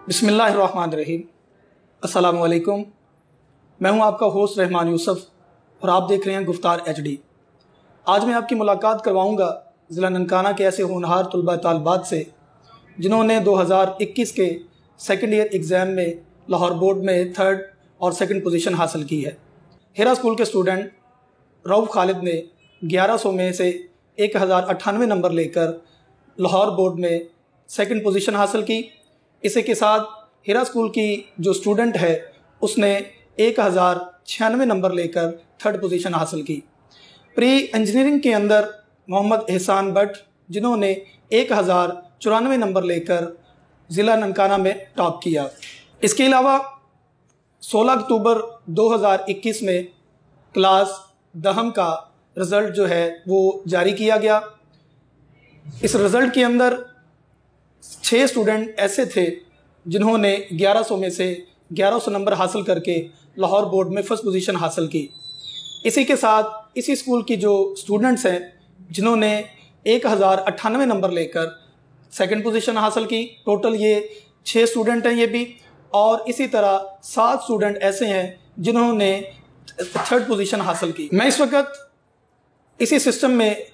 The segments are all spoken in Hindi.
बिस्मिल्लाहिर्रहमानिर्रहीम। अस्सलामु अलैकुम। मैं हूं आपका होस्ट रहमान यूसुफ और आप देख रहे हैं गुफ्तार HD। आज मैं आपकी मुलाकात करवाऊंगा ज़िला ननकाना के ऐसे होनहार तलबा तालिबात से जिन्होंने 2021 के सेकेंड ईयर एग्ज़ाम में लाहौर बोर्ड में 3rd और 2nd पोजीशन हासिल की है। हिरा स्कूल के स्टूडेंट रऊफ़ खालिद ने 1100 में से 1098 नंबर लेकर लाहौर बोर्ड में 2nd पोजीशन हासिल की। इसी के साथ हिरा स्कूल की जो स्टूडेंट है उसने 1096 नंबर लेकर 3rd पोजीशन हासिल की। प्री इंजीनियरिंग के अंदर मोहम्मद एहसान भट्ट जिन्होंने 1094 नंबर लेकर ज़िला ननकाना में टॉप किया। इसके अलावा 16 अक्टूबर 2021 में क्लास 10वीं का रिज़ल्ट जो है वो जारी किया गया। इस रिज़ल्ट के अंदर 6 स्टूडेंट ऐसे थे जिन्होंने 1100 में से 1100 नंबर हासिल करके लाहौर बोर्ड में 1st पोजीशन हासिल की। इसी के साथ इसी स्कूल की जो स्टूडेंट्स हैं जिन्होंने 1098 नंबर लेकर 2nd पोजीशन हासिल की। टोटल ये 6 स्टूडेंट हैं ये भी, और इसी तरह 7 स्टूडेंट ऐसे हैं जिन्होंने 3rd पोजीशन हासिल की। मैं इस वक्त इसी सिस्टम में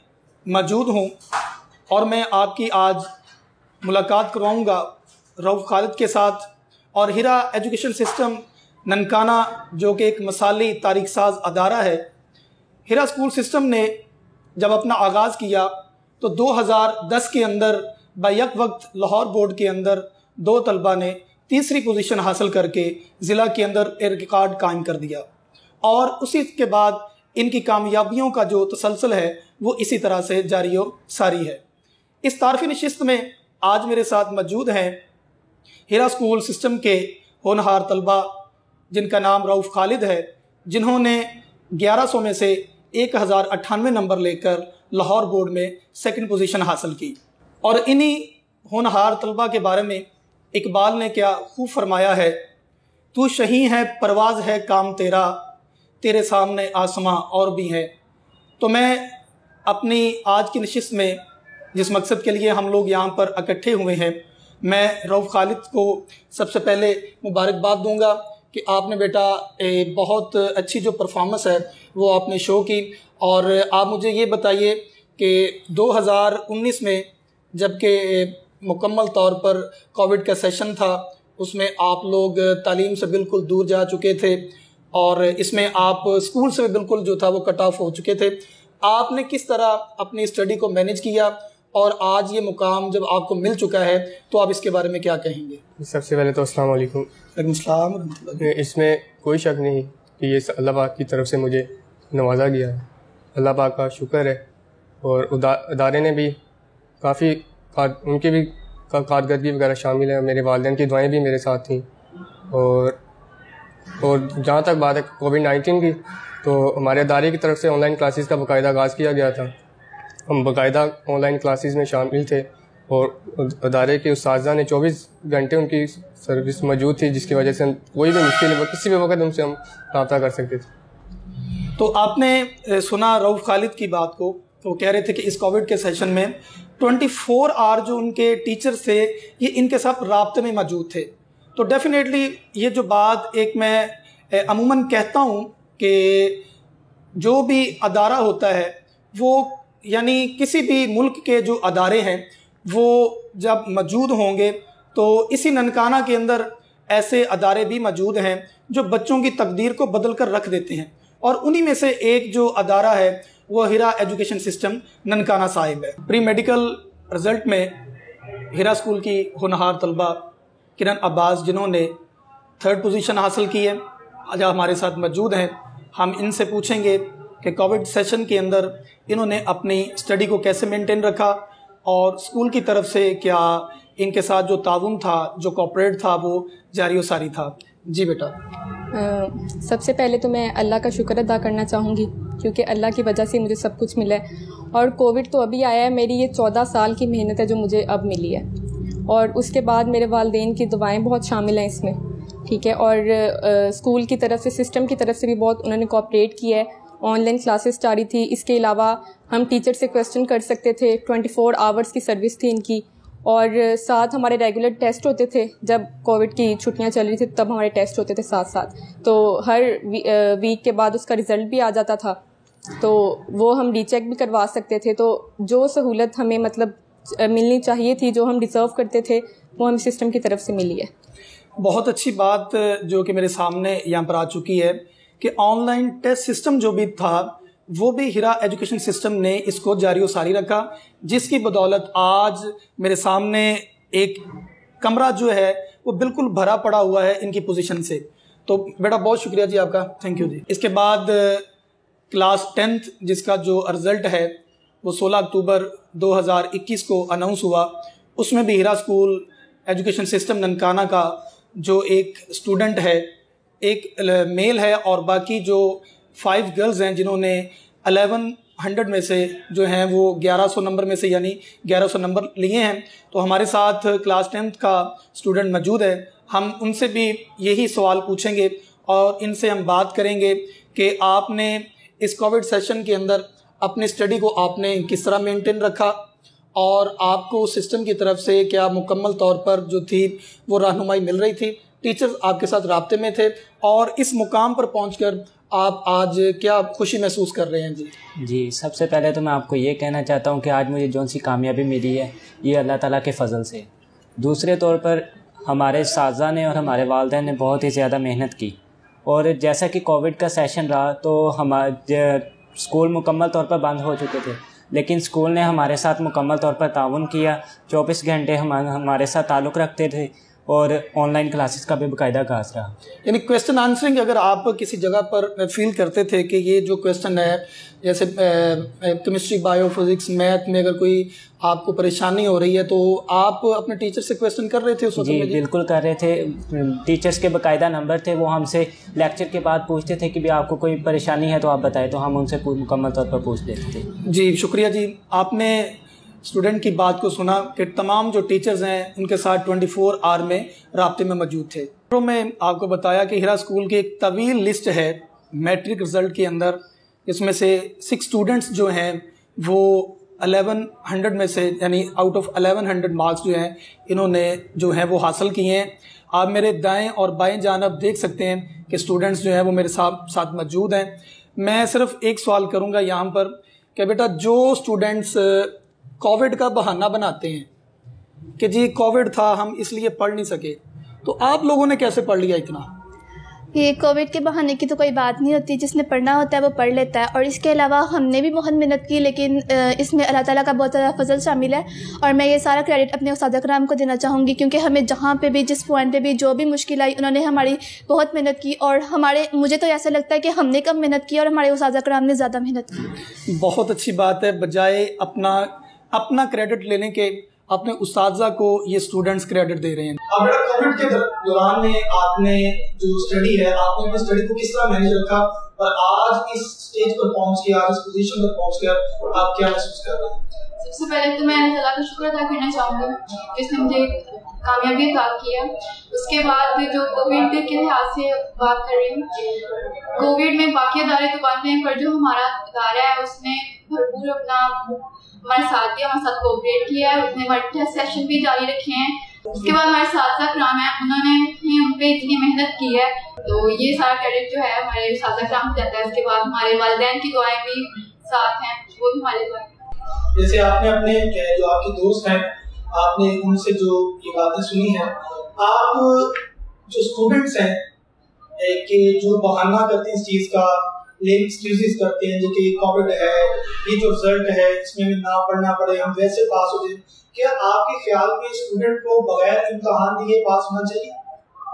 मौजूद हूँ और मैं आपकी आज मुलाकात करवाऊँगा रऊफ़ खालिद के साथ। और हिरा एजुकेशन सिस्टम ननकाना जो कि एक मिसाली तारीख साज अदारा है, हिरा स्कूल सिस्टम ने जब अपना आगाज़ किया तो 2010 के अंदर बैक वक्त लाहौर बोर्ड के अंदर 2 तलबा ने 3री पोजीशन हासिल करके ज़िला के अंदर एक रिकॉर्ड कायम कर दिया, और उसी के बाद इनकी कामयाबियों का जो तसलसल है वो इसी तरह से जारी व सारी है। इस तारफ़ी नशिस्त में आज मेरे साथ मौजूद हैं हिरा स्कूल सिस्टम के होनहार तलबा जिनका नाम रऊफ़ खालिद है, जिन्होंने 1100 में से 1098 नंबर लेकर लाहौर बोर्ड में 2nd पोजीशन हासिल की। और इन्हीं होनहार तलबा के बारे में इकबाल ने क्या खूब फरमाया है, तू शही है परवाज़ है काम तेरा, तेरे सामने आसमां और भी है। तो मैं अपनी आज की नशिस्त में जिस मकसद के लिए हम लोग यहाँ पर इकट्ठे हुए हैं, मैं रऊफ़ खालिद को सबसे पहले मुबारकबाद दूंगा कि आपने बेटा बहुत अच्छी जो परफॉर्मेंस है वो आपने शो की। और आप मुझे ये बताइए कि 2019 में जबकि मुकम्मल तौर पर कोविड का सेशन था, उसमें आप लोग तालीम से बिल्कुल दूर जा चुके थे और इसमें आप स्कूल से बिल्कुल जो था वो कट ऑफ हो चुके थे। आपने किस तरह अपनी स्टडी को मैनेज किया और आज ये मुकाम जब आपको मिल चुका है तो आप इसके बारे में क्या कहेंगे? सबसे पहले तो अस्सलाम वालेकुम। इसमें कोई शक नहीं कि ये अल्लाह पाक की तरफ से मुझे नवाजा गया है, अल्लाह पाक का शुक्र है। और अदारे ने भी काफ़ी उनकी भी कारकर्दगी वगैरह शामिल है, मेरे वालिदैन की दुआएं भी मेरे साथ थी। और जहाँ तक बात है कोविड-19 की, तो हमारे अदारे की तरफ से ऑनलाइन क्लासेस का बाकायदा आगाज़ किया गया था। हम बाकायदा ऑनलाइन क्लासेस में शामिल थे और अदारे के उस्ताज़ा ने 24 घंटे उनकी सर्विस मौजूद थी, जिसकी वजह से कोई भी मुश्किल किसी भी वक्त उनसे हम रब्ता कर सकते थे। तो आपने सुना रऊफ़ खालिद की बात को, तो कह रहे थे कि इस कोविड के सेशन में 24 आवर जो उनके टीचर्स थे ये इनके साथ राब्ते में मौजूद थे। तो डेफिनेटली ये जो बात एक मैं अमूमन कहता हूँ कि जो भी अदारा होता है वो यानी किसी भी मुल्क के जो अदारे हैं वो जब मौजूद होंगे तो इसी ननकाना के अंदर ऐसे अदारे भी मौजूद हैं जो बच्चों की तकदीर को बदल कर रख देते हैं, और उन्हीं में से एक जो अदारा है वो हिरा एजुकेशन सिस्टम ननकाना साहिब है। प्री मेडिकल रिज़ल्ट में हिरा स्कूल की होनहार तलबा किरण अब्बास जिन्होंने 3rd पोजीशन हासिल की है, आज हमारे साथ मौजूद हैं। हम इनसे पूछेंगे कि कोविड सेशन के अंदर इन्होंने अपनी स्टडी को कैसे मेंटेन रखा और स्कूल की तरफ से क्या इनके साथ जो ताउन था, जो कोऑपरेट था, वो जारी व सारी था। जी बेटा। सबसे पहले तो मैं अल्लाह का शुक्र अदा करना चाहूँगी क्योंकि अल्लाह की वजह से मुझे सब कुछ मिला है, और कोविड तो अभी आया है, मेरी ये 14 साल की मेहनत है जो मुझे अब मिली है, और उसके बाद मेरे वालिदैन की दुआएं बहुत शामिल हैं इसमें, ठीक है। और स्कूल की तरफ से, सिस्टम की तरफ से भी बहुत उन्होंने कोऑपरेट किया है। ऑनलाइन क्लासेस जारी थी, इसके अलावा हम टीचर से क्वेश्चन कर सकते थे, 24 आवर्स की सर्विस थी इनकी, और साथ हमारे रेगुलर टेस्ट होते थे। जब कोविड की छुट्टियां चल रही थी तब हमारे टेस्ट होते थे साथ साथ, तो हर वीक के बाद उसका रिज़ल्ट भी आ जाता था, तो वो हम रीचेक भी करवा सकते थे। तो जो सहूलत हमें मतलब मिलनी चाहिए थी, जो हम डिज़र्व करते थे, वो हमें सिस्टम की तरफ से मिली है। बहुत अच्छी बात जो कि मेरे सामने यहाँ पर आ चुकी है कि ऑनलाइन टेस्ट सिस्टम जो भी था वो भी हिरा एजुकेशन सिस्टम ने इसको जारी व सारी रखा, जिसकी बदौलत आज मेरे सामने एक कमरा जो है वो बिल्कुल भरा पड़ा हुआ है इनकी पोजीशन से। तो बेटा बहुत शुक्रिया जी आपका, थैंक यू जी। इसके बाद क्लास 10th जिसका जो रिज़ल्ट है वो 16 अक्टूबर 2021 को अनाउंस हुआ, उसमें भी हिरा स्कूल एजुकेशन सिस्टम ननकाना का जो एक स्टूडेंट है, एक मेल है और बाकी जो 5 गर्ल्स हैं जिन्होंने 1100 में से जो हैं वो 1100 नंबर में से यानी 1100 नंबर लिए हैं। तो हमारे साथ क्लास 10th का स्टूडेंट मौजूद है, हम उनसे भी यही सवाल पूछेंगे और इनसे हम बात करेंगे कि आपने इस कोविड सेशन के अंदर अपनी स्टडी को आपने किस तरह मेंटेन रखा और आपको सिस्टम की तरफ से क्या मुकम्मल तौर पर जो थी वो रहनुमाई मिल रही थी, टीचर्स आपके साथ राब्ते में थे, और इस मुकाम पर पहुंचकर आप आज क्या खुशी महसूस कर रहे हैं। जी सबसे पहले तो मैं आपको ये कहना चाहता हूँ कि आज मुझे जौन सी कामयाबी मिली है ये अल्लाह ताला के फ़ज़ल से। दूसरे तौर पर हमारे साज़ा ने और हमारे वालिदैन ने बहुत ही ज़्यादा मेहनत की, और जैसा कि कोविड का सेशन रहा तो हमारे स्कूल मुकम्मल तौर पर बंद हो चुके थे, लेकिन स्कूल ने हमारे साथ मुकम्मल तौर पर ताउन किया, 24 घंटे हमारे साथ ताल्लुक़ रखते थे, और ऑनलाइन क्लासेस का भी बाकायदा आगाज़ रहा। यानी क्वेश्चन आंसरिंग अगर आप किसी जगह पर फील करते थे कि ये जो क्वेश्चन है जैसे केमिस्ट्री, बायो, फिजिक्स, मैथ में अगर कोई आपको परेशानी हो रही है तो आप अपने टीचर से क्वेश्चन कर रहे थे उस वक्त? जी बिल्कुल कर रहे थे, टीचर्स के बाकायदा नंबर थे, वो हमसे लेक्चर के बाद पूछते थे कि भी आपको कोई परेशानी है तो आप बताएं, तो हम उनसे मुकम्मल तौर पर पूछ लेते थे। जी शुक्रिया जी। आपने स्टूडेंट की बात को सुना कि तमाम जो टीचर्स हैं उनके साथ 24 आवर में राब्ते में मौजूद थे। तो मैं आपको बताया कि हिरा स्कूल की एक तवील लिस्ट है मैट्रिक रिज़ल्ट के अंदर, इसमें से 6 स्टूडेंट्स जो हैं वो 1100 में से यानी आउट ऑफ 1100 मार्क्स जो हैं इन्होंने जो हैं वो हासिल किए हैं। आप मेरे दाएं और बाएं जानब देख सकते हैं कि स्टूडेंट्स जो हैं वो मेरे साथ मौजूद हैं। मैं सिर्फ एक सवाल करूँगा यहाँ पर कि बेटा जो स्टूडेंट्स कोविड का बहाना बनाते हैं कि जी कोविड था हम इसलिए पढ़ नहीं सके, तो आप लोगों ने कैसे पढ़ लिया इतना? ये कोविड के बहाने की तो कोई बात नहीं होती, जिसने पढ़ना होता है वो पढ़ लेता है। और इसके अलावा हमने भी बहुत मेहनत की, लेकिन इसमें अल्लाह ताला का बहुत ज़्यादा फजल शामिल है, और मैं ये सारा क्रेडिट अपने उस्ताद कराम को देना चाहूँगी, क्योंकि हमें जहाँ पे भी, जिस पॉइंट पे भी जो भी मुश्किल आई, उन्होंने हमारी बहुत मेहनत की, और मुझे तो ऐसा लगता है कि हमने कम मेहनत की और हमारे उस्ताद कराम ने ज़्यादा मेहनत की। बहुत अच्छी बात है, बजाय अपना क्रेडिट लेने के अपने उस्ताद को ये स्टूडेंट्स क्रेडिट दे रहे हैं। अब बेटा कोविड के दौरान में आपने जो स्टडी है, आपने अपनी स्टडी को किस तरह मैनेज रखा और आज इस स्टेज पर पहुंच के, आज इस पोजीशन पर पहुंच कर आप क्या महसूस कर रहे हैं? सबसे पहले तो मैं अल्लाह का शुक्र अदा करना चाहूँगी जिसने मुझे कामयाबी अता किया। उसके बाद जो कोविड के लिहाज से बात कर रही हूँ, कोविड में बाकी अदारे तो बात नहीं, पर जो हमारा अदारा है उसने भरपूर अपना हमारे साथ दिया, हमारे साथ कोऑपरेट किया है। उसने हमारे टेस्ट सेशन भी जारी रखे हैं। उसके बाद हमारे साथ कराम है, उन्होंने हम पे इतनी मेहनत की है, तो ये सारा क्रेडिट जो है हमारे साथ कराम जाता है। उसके बाद हमारे वालिदैन की दुआएं भी साथ हैं, वो भी हमारे साथ। जैसे आपने अपने जो आपके दोस्त हैं, आपने उनसे जो ये बातें सुनी हैं, आप जो स्टूडेंट्स हैं कि जो बहाना करते हैं इस चीज़ का, लेम एक्सक्यूजेस करते हैं जो कि कोविड है, ये जो रिजल्ट है इसमें हमें ना पढ़ना पड़े, हम वैसे पास हो जाए, क्या आपके ख्याल में स्टूडेंट को बगैर इम्तहान दिए पास होना चाहिए?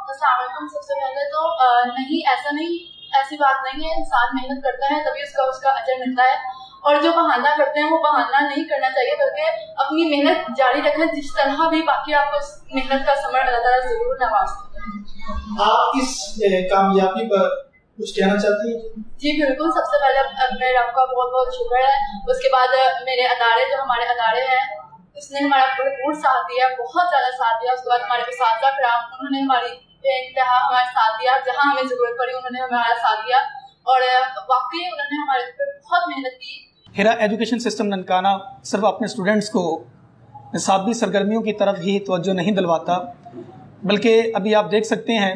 सबसे पहले तो नहीं, ऐसा नहीं, ऐसी बात नहीं है। इंसान मेहनत करता है तभी उसका अजर मिलता है, और जो बहाना करते हैं वो बहाना नहीं करना चाहिए, बल्कि अपनी मेहनत जारी रखें जिस तरह भी, बाकी आपको उस मेहनत का समर अल्लाह ताला जरूर नवाज़ेगा। आप इस कामयाबी पर कुछ कहना चाहती हैं? जी बिल्कुल, सबसे पहले मेरे रब का बहुत बहुत शुक्र है। उसके बाद मेरे अदारे, जो हमारे अदारे हैं, उसने हमारा भरपूर साथ दिया, बहुत ज़्यादा साथ दिया। उसके बाद हमारे उस्ताद कराम, उन्होंने हमारी बेइंतहा हमारा साथ दिया, जहाँ हमें ज़रूरत पड़ी उन्होंने हमारा साथ दिया, और वाकई उन्होंने हमारे पर बहुत मेहनत की। हिरा एजुकेशन सिस्टम ननकाना सिर्फ अपने स्टूडेंट्स को निसाबी सरगर्मियों की तरफ ही तवज्जो नहीं दिलवाता, बल्कि अभी आप देख सकते हैं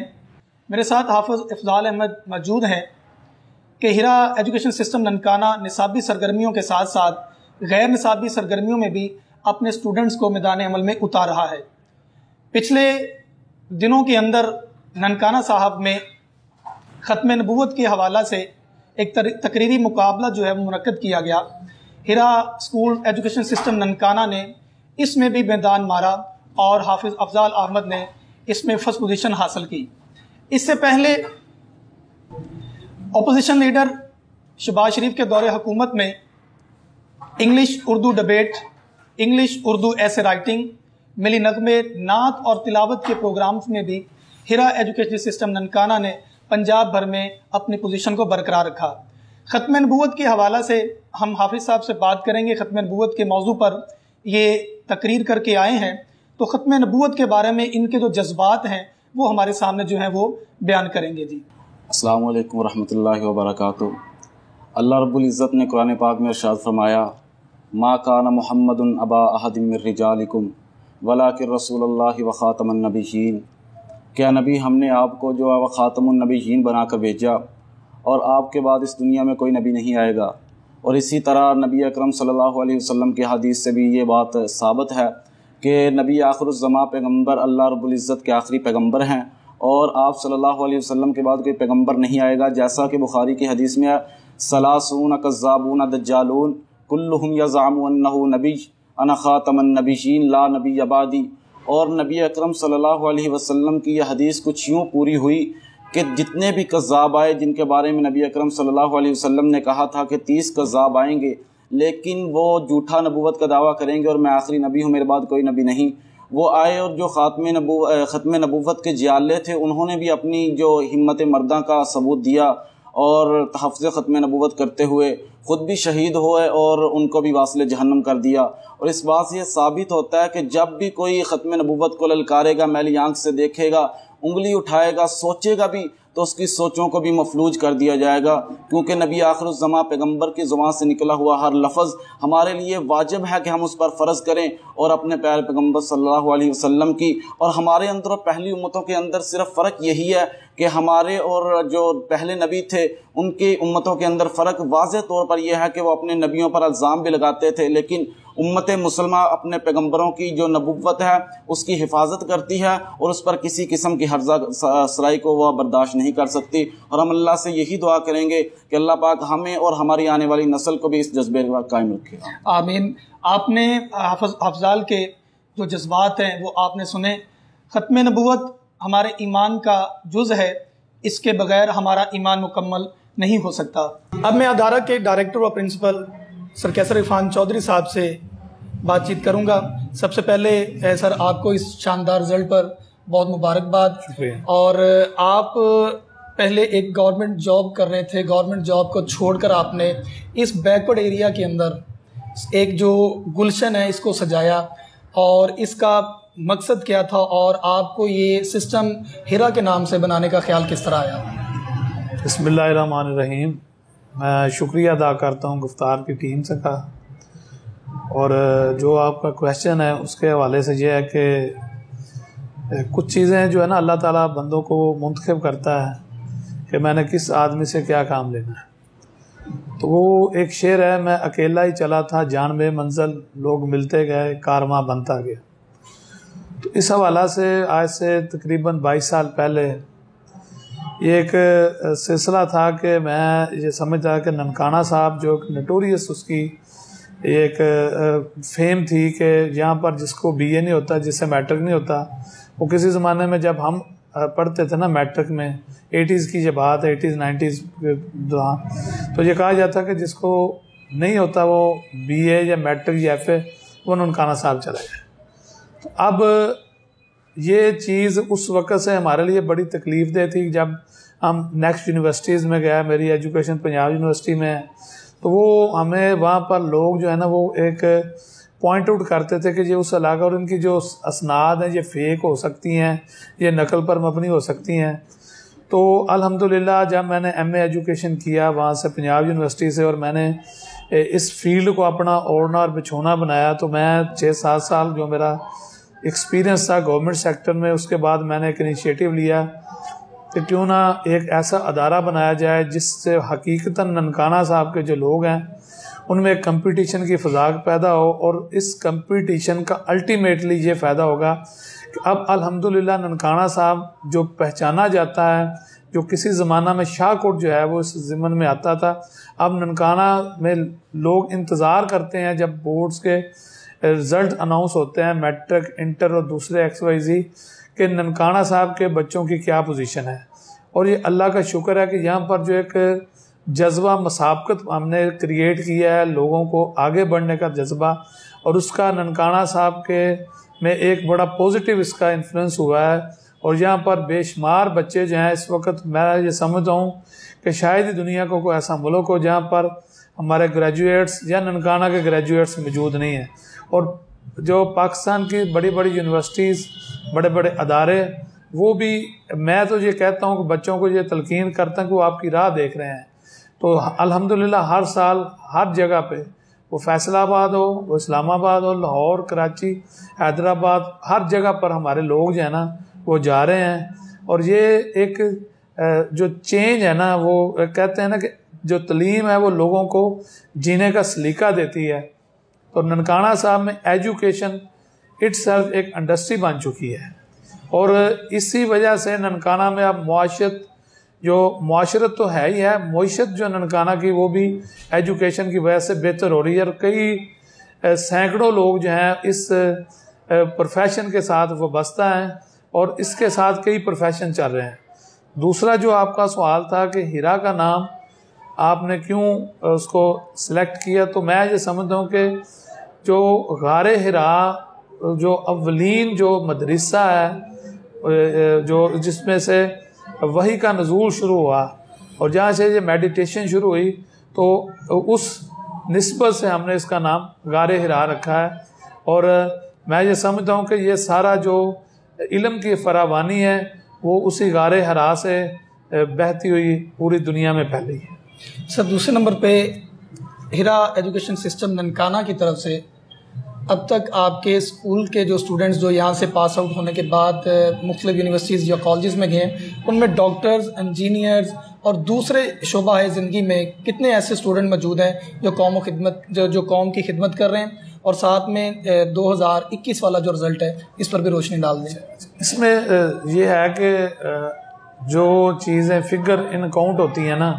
मेरे साथ हाफिज़ इफ़ज़ाल अहमद मौजूद हैं कि हिरा एजुकेशन सिस्टम ननकाना निसाबी सरगर्मियों के साथ साथ गैर निसाबी सरगर्मियों में भी अपने स्टूडेंट्स को मैदान अमल में उतार रहा है। पिछले दिनों के अंदर ननकाना साहब में ख़त्म नबूवत के हवाला से एक तकरीरी मुकाबला जो है वो मुनक्कद किया गया। हिरा स्कूल एजुकेशन सिस्टम ननकाना ने इसमें भी मैदान मारा और हाफिज़ अफ़ज़ाल अहमद ने इसमें फर्स्ट पोजीशन हासिल की। इससे पहले अपोजिशन लीडर शहबाज शरीफ के दौरे हुकूमत में English Urdu debate, English Urdu ऐसे राइटिंग, मिली नगमे, नात और तिलावत के प्रोग्राम्स में भी हिरा एजुकेशन सिस्टम ननकाना ने पंजाब भर में अपनी पोजीशन को बरकरार रखा। ख़त्म नबूवत के हवाला से हम हाफिज़ साहब से बात करेंगे। ख़त्म नबूवत के मौजू पर ये तकरीर करके आए हैं, तो ख़त्म नबूवत के बारे में इनके जो जज्बात हैं वो हमारे सामने जो हैं वो बयान करेंगे। जी अस्सलामु अलैकुम रहमतुल्लाहि व बरकातुहू। अल्लाह रब्बुल इज़्ज़त ने कुरान पाक में इरशाद फरमाया, मा काना मुहम्मदुन अबा अहदिम मिर रिजालिकुम वलाकिन रसूलुल्लाहि व ख़ातमुन नबिय्यीन। क्या नबी, हमने आपको जो है ख़ातमुन नबिय्यीन बनाकर भेजा और आपके बाद इस दुनिया में कोई नबी नहीं आएगा। और इसी तरह नबी अकरम सल्लल्लाहु अलैहि वसल्लम के हदीस से भी ये बात साबित है कि नबी आखिरुज़्ज़मा पैगम्बर अल्लाह रब्बुल इज़्ज़त के आखिरी पैगम्बर हैं और आप सल्लल्लाहु अलैहि वसल्लम के बाद कोई पैगम्बर नहीं आएगा। जैसा कि बुखारी की हदीस में है, सलासून कज़्ज़ाबून दज्जालून कुल्लुहुम यज़अमु अन्नहु नबी अना ख़ातमुन नबिय्यीन ला नबी अबादी। और नबी अकरम सल्लल्लाहु अलैहि वसल्लम की यह हदीस कुछ यूँ पूरी हुई कि जितने भी कज़्ज़ाब आए, जिनके बारे में नबी अकरम सल्लल्लाहु अलैहि वसल्लम ने कहा था कि 30 कज़्ज़ाब आएंगे, लेकिन वो झूठा नबूवत का दावा करेंगे और मैं आखिरी नबी हूँ, मेरे बाद कोई नबी नहीं, वो आए। और जो ख़त्म नबूवत के जियाले थे, उन्होंने भी अपनी जो हिम्मत मर्दा का सबूत दिया और तहफ़्ज़ ख़त्म नबूवत करते हुए ख़ुद भी शहीद हुए और उनको भी वासिल जहन्नम कर दिया। और इस बात से ये साबित होता है कि जब भी कोई ख़त्म नबूवत को ललकारेगा, मैली आँख से देखेगा, उंगली उठाएगा, सोचेगा भी, तो उसकी सोचों को भी मफलूज कर दिया जाएगा। क्योंकि नबी आखिरुज़्ज़मा पैगम्बर की ज़ुबान से निकला हुआ हर लफ्ज़ हमारे लिए वाजिब है कि हम उस पर फ़र्ज़ करें और अपने प्यारे पैगम्बर सल्लल्लाहु अलैहि वसल्लम की। और हमारे अंदर और पहली उम्मतों के अंदर सिर्फ फ़र्क यही है कि हमारे और जो पहले नबी थे उनकी उम्मतों के अंदर फ़र्क वाज़ेह तौर पर यह है कि वो अपने नबियों पर इल्ज़ाम भी लगाते थे, लेकिन उम्मत मुसलमा अपने पैगम्बरों की जो नबुव्वत है उसकी हिफाजत करती है और उस पर किसी किस्म की हर्जा सराई को वह बर्दाश्त नहीं कर सकती। और हम अल्लाह से यही दुआ करेंगे कि अल्लाह पाक हमें और हमारी आने वाली नस्ल को भी इस जज्बे का कायम रखे। आमीन। आपने अफ़ज़ाल के जो जज्बात हैं वो आपने सुने। ख़त्म नबूवत हमारे ईमान का जुज़ है, इसके बगैर हमारा ईमान मुकम्मल नहीं हो सकता। अब मैं अदारा के डायरेक्टर व प्रिंसिपल सर कैसर इरफान चौधरी साहब से बातचीत करूंगा। सबसे पहले सर आपको इस शानदार रिज़ल्ट पर बहुत मुबारकबाद। और आप पहले एक गवर्नमेंट जॉब कर रहे थे, गवर्नमेंट जॉब को छोड़कर आपने इस बैकवर्ड एरिया के अंदर एक जो गुलशन है इसको सजाया, और इसका मकसद क्या था और आपको ये सिस्टम हिरा के नाम से बनाने का ख्याल किस तरह आया? बिस्मिल्लाहिर्रहमानिर्रहीम। मैं शुक्रिया अदा करता हूँ गुफ्तार की टीम से का, और जो आपका क्वेश्चन है उसके हवाले से ये है कि कुछ चीज़ें जो है ना अल्लाह ताला बंदों को मुंतखब करता है कि मैंने किस आदमी से क्या काम लेना है। तो वो एक शेर है, मैं अकेला ही चला था जान में मंजिल, लोग मिलते गए कारवां बनता गया। तो इस हवाला से आज से तकरीबन 22 साल पहले ये एक सिलसिला था कि मैं ये समझता कि ननकाना साहब जो नटोरियस उसकी एक फेम थी कि यहाँ पर जिसको BA नहीं होता, जिससे मैट्रिक नहीं होता, वो किसी ज़माने में जब हम पढ़ते थे ना मैट्रिक में, 80s की ये बात है, 80s 90s के दौरान, तो ये कहा जाता कि जिसको नहीं होता वो BA या मैट्रिक या FA वो ननकाना साहब चला जाए। तो अब ये चीज़ उस वक़्त से हमारे लिए बड़ी तकलीफ़ दे थी। जब हम नेक्स्ट यूनिवर्सिटीज़ में गया, मेरी एजुकेशन पंजाब यूनिवर्सिटी में है, तो वो हमें वहाँ पर लोग जो है ना वो एक पॉइंट आउट करते थे कि ये उस इलाका और इनकी जो असनाद हैं ये फ़ेक हो सकती हैं, ये नकल पर मबनी हो सकती हैं। तो अल्हम्दुलिल्लाह जब मैंने MA एजुकेशन किया वहाँ से पंजाब यूनिवर्सिटी से, और मैंने इस फील्ड को अपना ओढ़ना और बिछोना बनाया, तो मैं 6-7 साल जो मेरा एक्सपीरियंस था गवर्नमेंट सेक्टर में, उसके बाद मैंने एक इनिशिएटिव लिया कि क्यों ना एक ऐसा अदारा बनाया जाए जिससे हकीकतन ननकाना साहब के जो लोग हैं उनमें एक कंपटीशन की फ़ज़ा पैदा हो, और इस कंपटीशन का अल्टीमेटली ये फ़ायदा होगा कि अब अल्हम्दुलिल्लाह ननकाना साहब जो पहचाना जाता है, जो किसी ज़माना में शाहकोट जो है वो इस ज़िमन में आता था, अब ननकाना में लोग इंतज़ार करते हैं जब बोर्ड्स के रिज़ल्ट अनाउंस होते हैं, मैट्रिक, इंटर और दूसरे XYZ, कि ननकाना साहब के बच्चों की क्या पोजीशन है। और ये अल्लाह का शुक्र है कि यहाँ पर जो एक जज्बा मसाबकत हमने क्रिएट किया है, लोगों को आगे बढ़ने का जज्बा, और उसका ननकाना साहब के में एक बड़ा पॉजिटिव इसका इन्फ्लुएंस हुआ है। और यहाँ पर बेशुमार बच्चे जो हैं इस वक्त, मैं ये समझता हूँ कि शायद ही दुनिया को कोई ऐसा मुल्क हो जहाँ पर हमारे ग्रेजुएट्स या ननकाना के ग्रेजुएट्स मौजूद नहीं हैं। और जो पाकिस्तान की बड़ी बड़ी यूनिवर्सिटीज़, बड़े बड़े अदारे, वो भी मैं तो ये कहता हूँ कि बच्चों को ये तलकीन करता हूँ कि वो आपकी राह देख रहे हैं। तो अल्हम्दुलिल्लाह हर साल हर जगह पे, वो फैसलाबाद हो, वो इस्लामाबाद हो, लाहौर, कराची, हैदराबाद, हर जगह पर हमारे लोग जो है ना वो जा रहे हैं। और ये एक जो चेंज है ना, वो कहते हैं ना कि जो तलीम है वो लोगों को जीने का सलीका देती है। तो ननकाना साहब में एजुकेशन इटसेल्फ एक इंडस्ट्री बन चुकी है, और इसी वजह से ननकाना में अब मुआशरत, जो मुआशरत तो है ही है, मुआशरत जो ननकाना की वो भी एजुकेशन की वजह से बेहतर हो रही है। और कई सैकड़ों लोग जो हैं इस प्रोफेशन के साथ वो बस्ता हैं, और इसके साथ कई प्रोफेशन चल रहे हैं। दूसरा जो आपका सवाल था कि हिरा का नाम आपने क्यों उसको सिलेक्ट किया, तो मैं ये समझता हूँ कि जो गारे हिरा जो अव्वलीन जो मदरसा है, जो जिसमें से वही का नज़ूल शुरू हुआ और जहाँ से ये मेडिटेशन शुरू हुई, तो उस निस्बत से हमने इसका नाम गारे हिरा रखा है। और मैं ये समझता हूँ कि ये सारा जो इल्म की फरावानी है वो उसी गारे हिरा से बहती हुई पूरी दुनिया में फैली है। सर, दूसरे नंबर पे हिरा एजुकेशन सिस्टम ननकाना की तरफ से अब तक आपके स्कूल के जो स्टूडेंट्स जो यहाँ से पास आउट होने के बाद मुख्तलिफ यूनिवर्सिटीज़ या कॉलेजेस में गए, उनमें डॉक्टर्स, इंजीनियर्स और दूसरे शोबा है ज़िंदगी में कितने ऐसे स्टूडेंट मौजूद हैं जो कौम खिदमत जो कौम की खिदमत कर रहे हैं, और साथ में 2021 वाला जो रिज़ल्ट है इस पर भी रोशनी डाल दें। इसमें यह है कि जो चीज़ें फिगर इन काउंट होती हैं ना,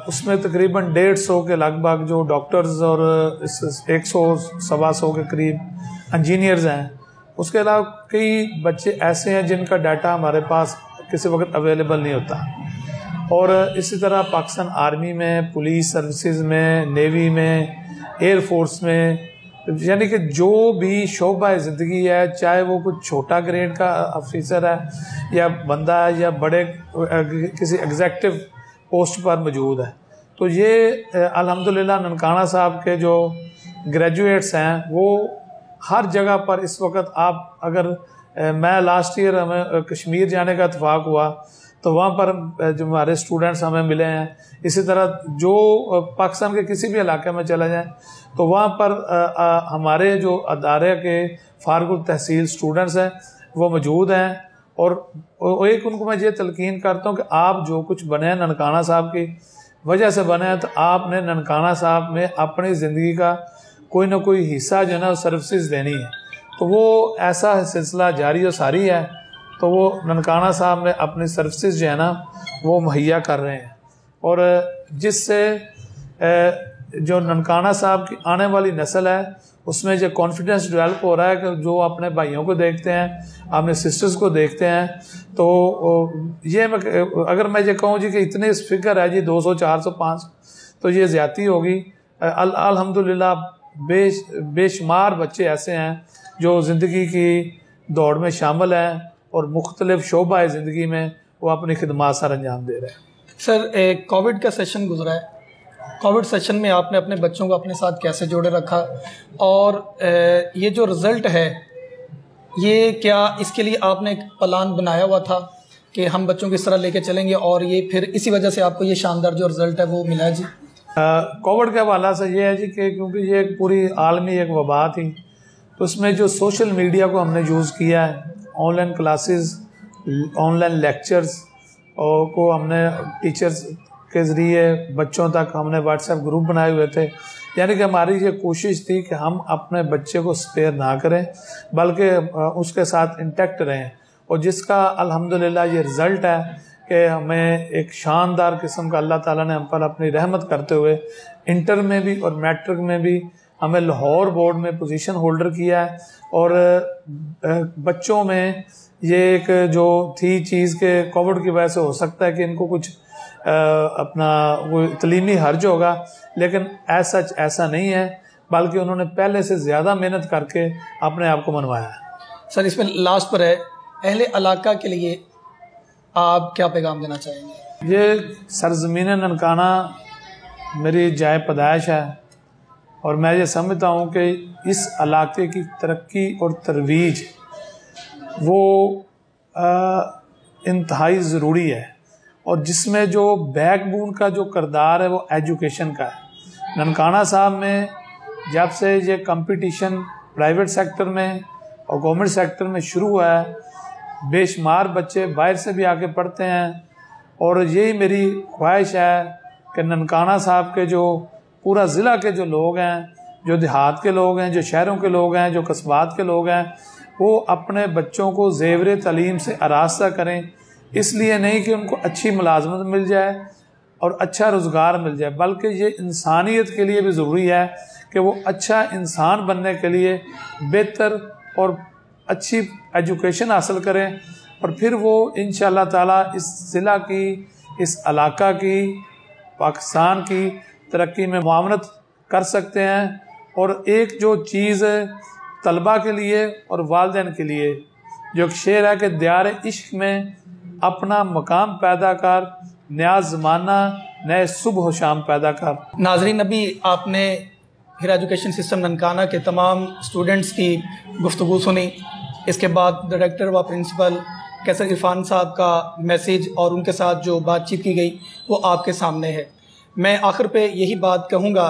उसमें तकरीबन 150 के लगभग जो डॉक्टर्स और 100-125 के करीब इंजीनियर्स हैं। उसके अलावा कई बच्चे ऐसे हैं जिनका डाटा हमारे पास किसी वक्त अवेलेबल नहीं होता। और इसी तरह पाकिस्तान आर्मी में, पुलिस सर्विसेज में, नेवी में, एयर फोर्स में यानी कि जो भी शोबा ज़िंदगी है, चाहे वो कुछ छोटा ग्रेड का ऑफिसर है या बंदा है या बड़े किसी एग्जेक्टिव पोस्ट पर मौजूद है, तो ये अल्हम्दुलिल्लाह ननकाना साहब के जो ग्रेजुएट्स हैं वो हर जगह पर इस वक्त आप अगर मैं लास्ट ईयर हमें कश्मीर जाने का इत्तेफाक हुआ तो वहाँ पर जो हमारे स्टूडेंट्स हमें मिले हैं, इसी तरह जो पाकिस्तान के किसी भी इलाके में चले जाएं तो वहाँ पर हमारे जो अदारे के फारगुल तहसील स्टूडेंट्स हैं वो मौजूद हैं। और एक उनको मैं ये तलकीन करता हूँ कि आप जो कुछ बने हैं ननकाना साहब की वजह से बने हैं, तो आपने ननकाना साहब में अपनी ज़िंदगी का कोई ना कोई हिस्सा जो है ना सर्विसेज देनी है, तो वो ऐसा सिलसिला जारी और सारी है। तो वो ननकाना साहब में अपनी सर्विसेज जो है ना वो मुहैया कर रहे हैं, और जिससे जो ननकाना साहब की आने वाली नस्ल है उसमें जो कॉन्फिडेंस डेवलप हो रहा है कि जो अपने भाइयों को देखते हैं, अपने सिस्टर्स को देखते हैं, तो ये अगर मैं ये कहूँ जी कि इतने फिगर है जी 200, 400, 500, तो ये ज़्यादती होगी। अल्हम्दुलिल्लाह बेशुमार बच्चे ऐसे हैं जो ज़िंदगी की दौड़ में शामिल हैं और मुख्तलिफ शोबा है ज़िंदगी में वो अपनी खिदमत सर अंजाम दे रहे हैं। सर, कोविड का सेशन गुजरा है, कोविड सेशन में आपने अपने बच्चों को अपने साथ कैसे जोड़े रखा, और ये जो रिज़ल्ट है ये क्या इसके लिए आपने एक प्लान बनाया हुआ था कि हम बच्चों को इस तरह लेके चलेंगे, और ये फिर इसी वजह से आपको ये शानदार जो रिज़ल्ट है वो मिला है जी? कोविड के हवाला से ये है जी कि क्योंकि ये एक पूरी आलमी एक वबा थी, तो उसमें जो सोशल मीडिया को हमने यूज़ किया है, ऑनलाइन क्लासेस, ऑनलाइन लेक्चर्स और को हमने टीचर्स के ज़रिए बच्चों तक हमने व्हाट्सएप ग्रुप बनाए हुए थे। यानी कि हमारी ये कोशिश थी कि हम अपने बच्चे को स्पेयर ना करें बल्कि उसके साथ इंटैक्ट रहें, और जिसका अल्हम्दुलिल्लाह ये रिज़ल्ट है कि हमें एक शानदार किस्म का अल्लाह ताला ने हम पर अपनी रहमत करते हुए इंटर में भी और मैट्रिक में भी हमें लाहौर बोर्ड में पोजीशन होल्डर किया है। और बच्चों में ये एक जो थी चीज़ के कोविड की वजह से हो सकता है कि इनको कुछ अपना वो तलीमी हर्ज होगा, लेकिन ऐसा नहीं है, बल्कि उन्होंने पहले से ज़्यादा मेहनत करके अपने आप को मनवाया है। सर, इसमें लास्ट पर है, अहले इलाका के लिए आप क्या पैगाम देना चाहेंगे? ये सरज़मीन ननकाना मेरी जाए पैदाइश है और मैं ये समझता हूँ कि इस इलाके की तरक्की और तरवीज वो इंतहाई ज़रूरी है, और जिसमें जो बैकबोन का जो किरदार है वो एजुकेशन का है। ननकाना साहब में जब से ये कंपटीशन प्राइवेट सेक्टर में और गवर्नमेंट सेक्टर में शुरू हुआ है, बेशुमार बच्चे बाहर से भी आके पढ़ते हैं, और यही मेरी ख्वाहिश है कि ननकाना साहब के जो पूरा ज़िला के जो लोग हैं, जो देहात के लोग हैं, जो शहरों के लोग हैं, जो कस्बात के लोग हैं, वो अपने बच्चों को ज़ेवर तालीम से आरास्ता करें। इसलिए नहीं कि उनको अच्छी मुलाजमत मिल जाए और अच्छा रोज़गार मिल जाए, बल्कि ये इंसानियत के लिए भी ज़रूरी है कि वो अच्छा इंसान बनने के लिए बेहतर और अच्छी एजुकेशन हासिल करें, और फिर वो इंशाअल्लाह ताला इस ज़िला की, इस इलाका की, पाकिस्तान की तरक्की में मुआवनत कर सकते हैं। और एक जो चीज़ तलबा के लिए और वालिदैन के लिए जो एक शेर है कि दियार इश्क में अपना मकाम पैदा कर, नया ज़माना नए सुबह शाम पैदा कर। नाज़रीन, अभी आपने हिरा एजुकेशन सिस्टम ननकाना के तमाम स्टूडेंट्स की गुफ्तगू सुनी। इसके बाद डायरेक्टर व प्रिंसिपल कैसर इरफान साहब का मैसेज और उनके साथ जो बातचीत की गई वो आपके सामने है। मैं आखिर पे यही बात कहूँगा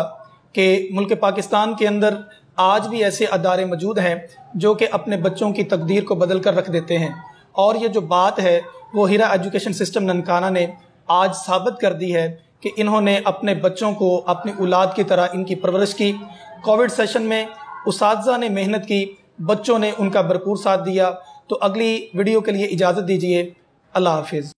कि मुल्क पाकिस्तान के अंदर आज भी ऐसे अदारे मौजूद हैं जो कि अपने बच्चों की तकदीर को बदल कर रख देते हैं, और ये जो बात है वो हिरा एजुकेशन सिस्टम ननकाना ने आज साबित कर दी है कि इन्होंने अपने बच्चों को अपनी औलाद की तरह इनकी परवरिश की। कोविड सेशन में उस्ताज़ा ने मेहनत की, बच्चों ने उनका भरपूर साथ दिया। तो अगली वीडियो के लिए इजाज़त दीजिए। अल्लाह हाफिज़।